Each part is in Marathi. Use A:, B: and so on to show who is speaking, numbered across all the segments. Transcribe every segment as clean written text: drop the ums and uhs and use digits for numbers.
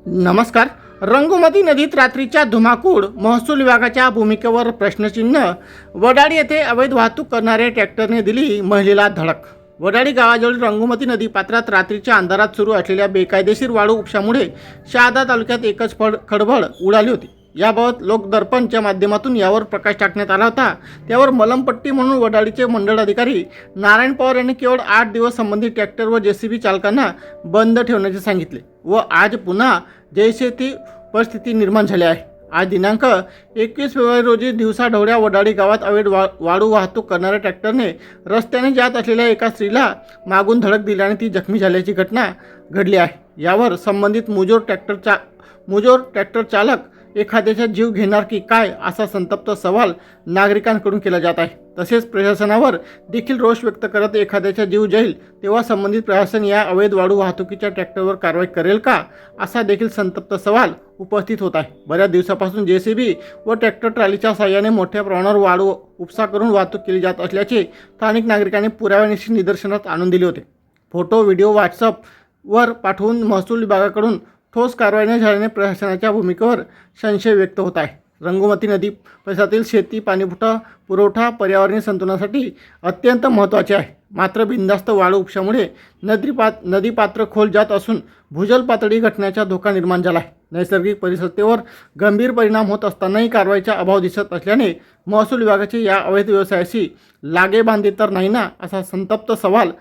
A: नमस्कार. रंगोमती नदीत रात्रीच्या धुमाकूळ, महसूल विभागाच्या भूमिकेवर प्रश्नचिन्ह. वडाळी येथे अवैध वाहतूक करणाऱ्या ट्रॅक्टरने दिली महिलेला धडक. वडाळी गावाजवळील रंगोमती नदी पात्रात रात्रीच्या अंधारात सुरू असलेल्या बेकायदेशीर वाळू उपशामुळे शहादा तालुक्यात एकच खळबळ उडाली होती. याबाबत लोकदर्पणच्या माध्यमातून यावर प्रकाश टाकण्यात आला होता. त्यावर मलमपट्टी म्हणून वडाळीचे मंडळ अधिकारी नारायण पवार यांनी केवळ 8 दिवस संबंधित ट्रॅक्टर व जेसीबी चालकांना बंद ठेवण्याचे सांगितले व आज पुन्हा जैसे ती परिस्थिती निर्माण झाली आहे. आज दिनांक 21 फेब्रुवारी रोजी दिवसाढवळ्या वडाळी गावात अवैध वाळू वाहतूक करणाऱ्या ट्रॅक्टरने रस्त्याने जात असलेल्या एका स्त्रीला मागून धडक दिल्याने ती जखमी झाल्याची घटना घडली आहे. यावर संबंधित मुजोर ट्रॅक्टर चालक एखाद्याचा जीव घेणार की काय असा संतप्त सवाल नागरिकांकडून केला जात आहे. तसेच प्रशासनावर देखील रोष व्यक्त करत एखाद्याचा जीव जाईल तेव्हा संबंधित प्रशासन या अवैध वाळू वाहतुकीच्या ट्रॅक्टरवर कारवाई करेल का असा देखील संतप्त सवाल उपस्थित होत आहे. बऱ्याच दिवसापासून जेसीबी व ट्रॅक्टर ट्रॉलीच्या साहाय्याने मोठ्या प्रमाणावर वाळू उपसा करून वाहतूक केली जात असल्याचे स्थानिक नागरिकांनी पुराव्यानिशी निदर्शनास आणून दिले होते. फोटो व्हिडिओ व्हॉट्सअपवर पाठवून महसूल विभागाकडून ठोस कारवाई न झाल्याने प्रशासनाच्या भूमिकेवर संशय व्यक्त होत आहे. रंगोमती नदी परिसरातील शेती पुरवठा पर्यावरणीय संतुलनासाठी अत्यंत महत्त्वाचे आहे. मात्र बिनधास्त वाळू उपशामुळे नदी पात्र खोल जात असून भूजल पातळी घटण्याचा धोका निर्माण झाला आहे. नैसर्गिक परिसंस्थेवर गंभीर परिणाम होत असतानाही कारवाईचा अभाव दिसत असल्याने महसूल विभागाचे या अवैध व्यवसायाशी लागेबांधे तर नाही ना असा संतप्त सवाल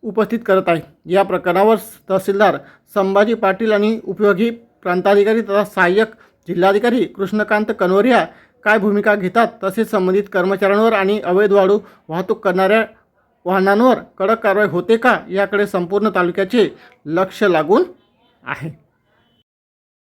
A: उपस्थित करत आहे. या प्रकरणावर तहसीलदार संभाजी पाटील आणि उपयोगी प्रांताधिकारी तथा सहाय्यक जिल्हाधिकारी कृष्णकांत कनवरिया काय भूमिका घेतात, तसेच संबंधित कर्मचाऱ्यांवर आणि अवैध वाळू वाहतूक करणाऱ्या वाहनांवर कडक कारवाई होते का याकडे संपूर्ण तालुक्याचे लक्ष लागून आहे.